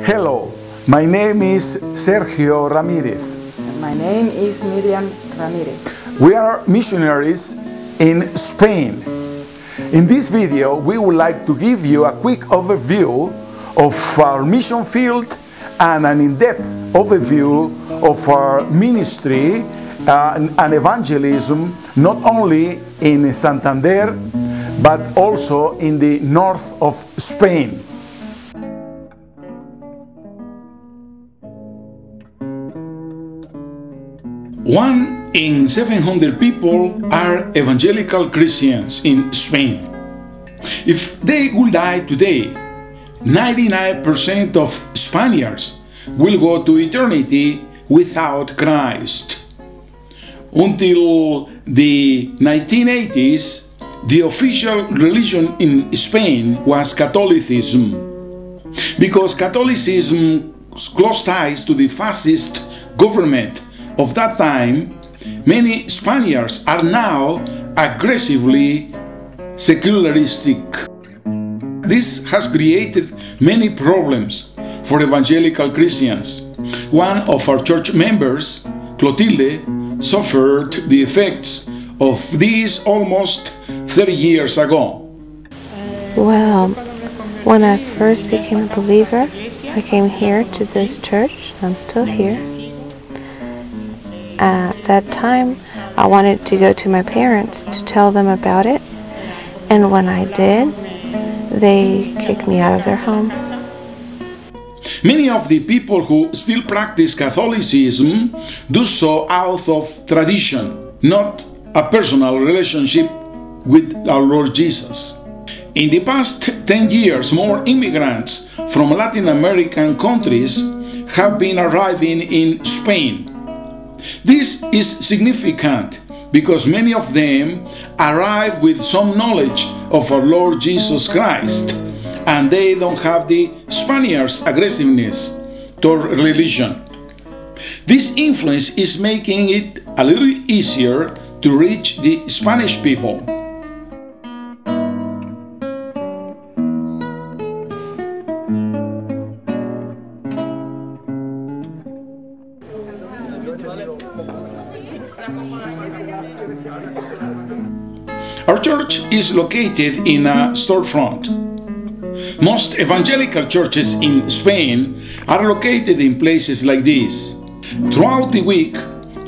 Hello, my name is Sergio Ramirez. My name is Miriam Ramirez. We are missionaries in Spain. In this video, we would like to give you a quick overview of our mission field and an in-depth overview of our ministry and evangelism, not only in Santander, but also in the north of Spain. One in 700 people are evangelical Christians in Spain. If they will die today, 99% of Spaniards will go to eternity without Christ. Until the 1980s, the official religion in Spain was Catholicism. Because Catholicism close ties to the fascist government of that time, many Spaniards are now aggressively secularistic. This has created many problems for evangelical Christians. One of our church members, Clotilde, suffered the effects of this almost 30 years ago. Well, when I first became a believer, I came here to this church. I'm still here. At that time, I wanted to go to my parents to tell them about it, and when I did, they kicked me out of their home. Many of the people who still practice Catholicism do so out of tradition, not a personal relationship with our Lord Jesus. In the past 10 years, more immigrants from Latin American countries have been arriving in Spain. This is significant because many of them arrive with some knowledge of our Lord Jesus Christ, and they don't have the Spaniards' aggressiveness toward religion. This influence is making it a little easier to reach the Spanish people. Our church is located in a storefront. Most evangelical churches in Spain are located in places like this. Throughout the week,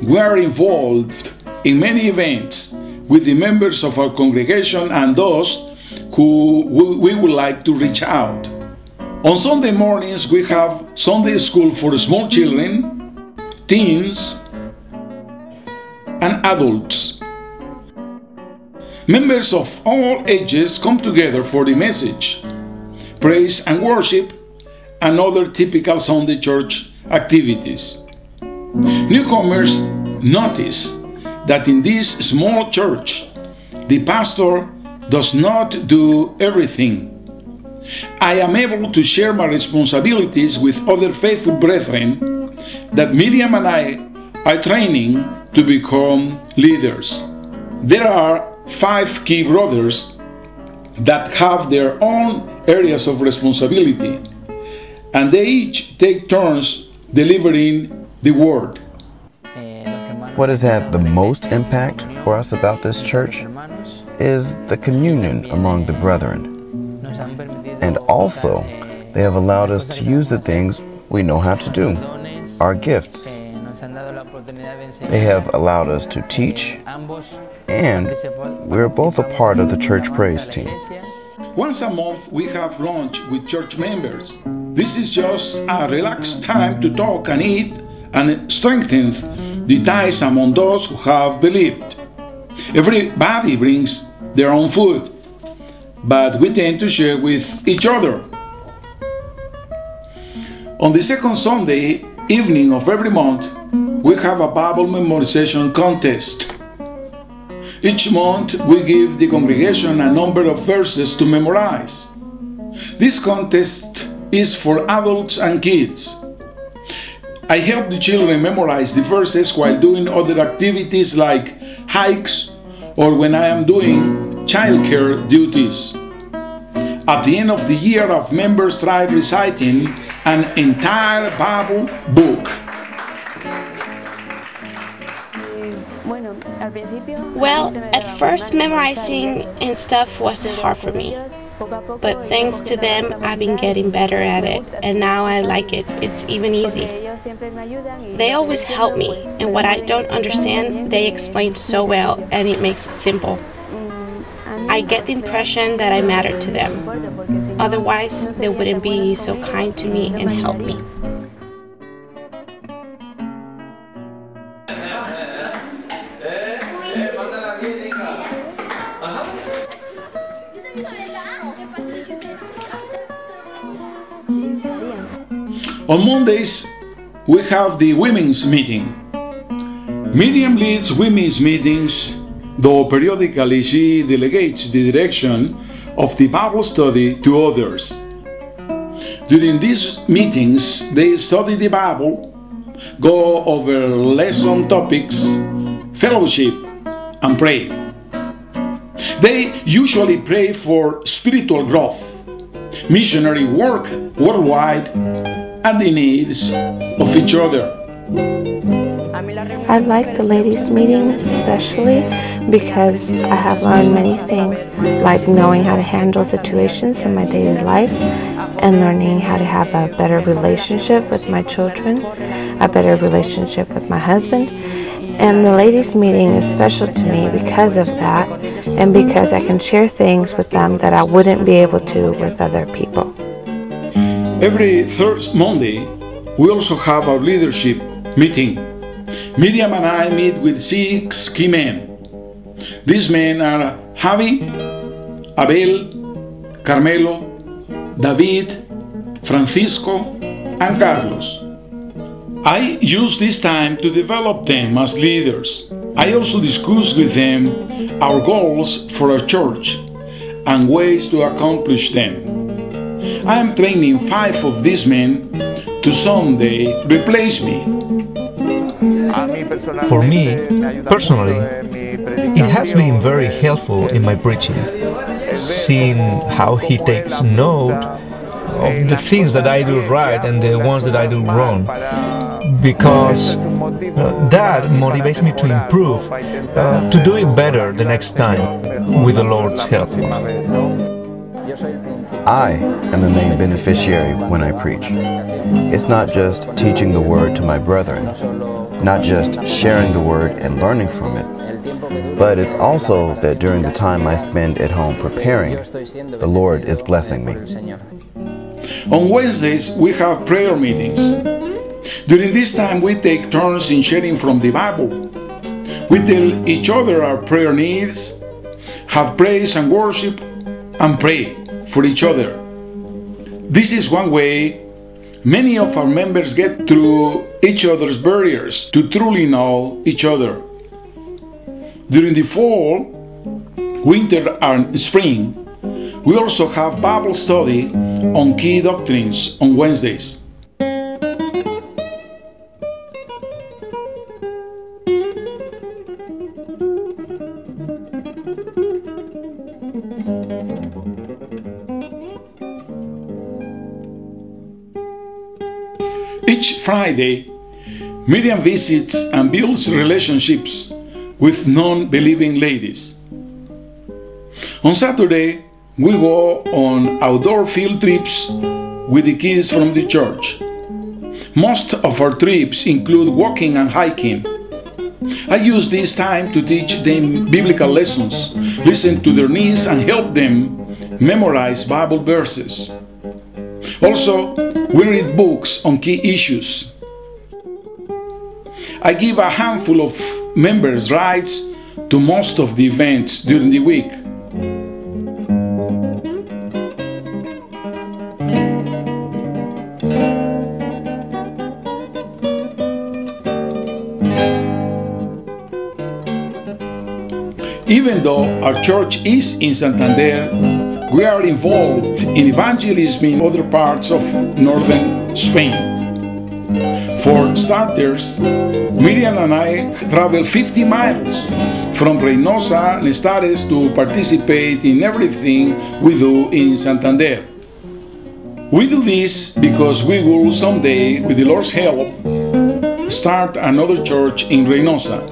we are involved in many events with the members of our congregation and those who we would like to reach out. On Sunday mornings, we have Sunday school for small children, teens, and adults. Members of all ages come together for the message, praise and worship, and other typical Sunday church activities. Newcomers notice that in this small church, the pastor does not do everything. I am able to share my responsibilities with other faithful brethren that Miriam and I are training to become leaders. There are 5 key brothers that have their own areas of responsibility, and they each take turns delivering the word. What has had the most impact for us about this church is the communion among the brethren. And also, they have allowed us to use the things we know how to do, our gifts. They have allowed us to teach, and we're both a part of the church praise team. Once a month, we have lunch with church members. This is just a relaxed time to talk and eat and strengthen the ties among those who have believed. Everybody brings their own food, but we tend to share with each other. On the second Sunday evening of every month, we have a Bible memorization contest. Each month, we give the congregation a number of verses to memorize. This contest is for adults and kids. I help the children memorize the verses while doing other activities like hikes or when I am doing childcare duties. At the end of the year, our members try reciting an entire Bible book. Well, at first memorizing and stuff wasn't hard for me, but thanks to them I've been getting better at it, and now I like it. It's even easy. They always help me, and what I don't understand they explain so well, and it makes it simple. I get the impression that I matter to them. Otherwise, they wouldn't be so kind to me and help me. On Mondays, we have the women's meeting. Miriam leads women's meetings, though periodically she delegates the direction of the Bible study to others. During these meetings, they study the Bible, go over lesson topics, fellowship, and pray. They usually pray for spiritual growth, missionary work worldwide, and the needs of each other. I like the ladies' meeting especially because I have learned many things, like knowing how to handle situations in my daily life and learning how to have a better relationship with my children, a better relationship with my husband. And the ladies' meeting is special to me because of that, and because I can share things with them that I wouldn't be able to with other people. Every third Monday, we also have our leadership meeting. Miriam and I meet with 6 key men. These men are Javi, Abel, Carmelo, David, Francisco, and Carlos. I use this time to develop them as leaders. I also discuss with them our goals for our church and ways to accomplish them. I am training 5 of these men to someday replace me. For me, personally, it has been very helpful in my preaching, seeing how he takes note of the things that I do right and the ones that I do wrong, because that motivates me to improve, to do it better the next time, with the Lord's help. I am the main beneficiary when I preach. It's not just teaching the word to my brethren, not just sharing the word and learning from it, but it's also that during the time I spend at home preparing, the Lord is blessing me. On Wednesdays, we have prayer meetings. During this time, we take turns in sharing from the Bible. We tell each other our prayer needs, have praise and worship, and pray for each other. This is one way many of our members get through each other's barriers to truly know each other. During the fall, winter, and spring, we also have Bible study on key doctrines on Wednesdays. Each Friday, Miriam visits and builds relationships with non-believing ladies. On Saturday, we go on outdoor field trips with the kids from the church. Most of our trips include walking and hiking. I use this time to teach them biblical lessons, listen to their needs, and help them memorize Bible verses. Also, we read books on key issues. I give a handful of members rides to most of the events during the week. Even though our church is in Santander, we are involved in evangelism in other parts of northern Spain. For starters, Miriam and I travel 50 miles from Reynosa, Nestares to participate in everything we do in Santander. We do this because we will someday, with the Lord's help, start another church in Reynosa.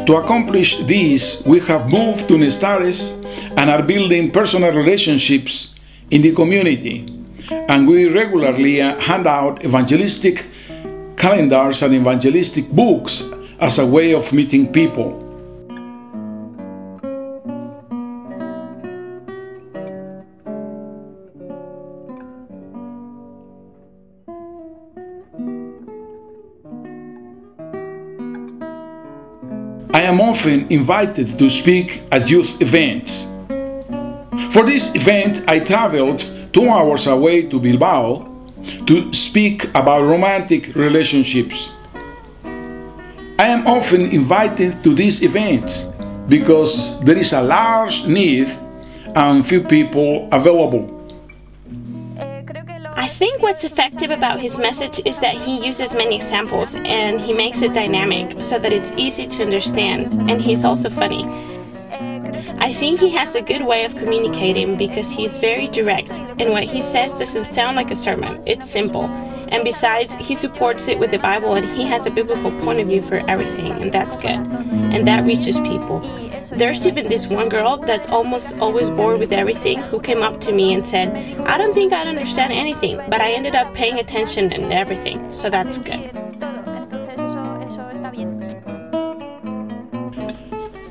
To accomplish this, we have moved to Nestares and are building personal relationships in the community. And we regularly hand out evangelistic calendars and evangelistic books as a way of meeting people. I am often invited to speak at youth events. For this event, I traveled 2 hours away to Bilbao to speak about romantic relationships. I am often invited to these events because there is a large need and few people available. I think what's effective about his message is that he uses many examples and he makes it dynamic so that it's easy to understand, and he's also funny. I think he has a good way of communicating because he's very direct, and what he says doesn't sound like a sermon, it's simple. And besides, he supports it with the Bible and he has a biblical point of view for everything, and that's good. And that reaches people. There's even this one girl that's almost always bored with everything who came up to me and said, I don't think I understand anything, but I ended up paying attention and everything, so that's good.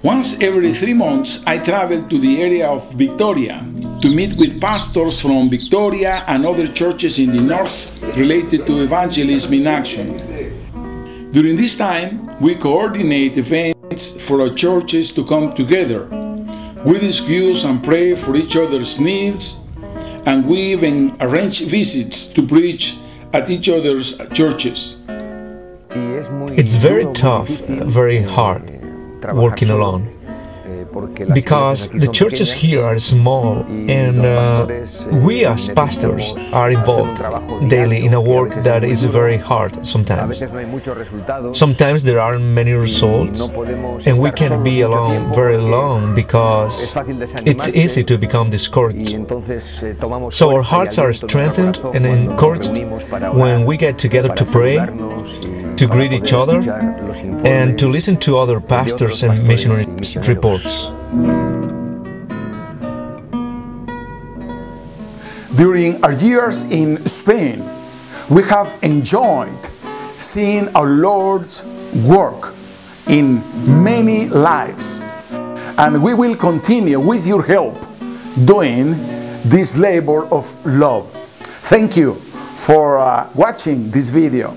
Once every 3 months, I travel to the area of Victoria to meet with pastors from Victoria and other churches in the north related to evangelism in action. During this time, we coordinate events for our churches to come together. We discuss and pray for each other's needs, and we even arrange visits to preach at each other's churches. It's very tough, very hard working alone, because the churches here are small and we as pastors are involved daily in a work that is very hard sometimes. Sometimes there aren't many results and we can be alone very long because it's easy to become discouraged. So our hearts are strengthened and encouraged when we get together to pray, to greet each other, and to listen to other pastors and missionaries' reports. During our years in Spain, we have enjoyed seeing our Lord's work in many lives, and we will continue with your help doing this labor of love. Thank you for watching this video.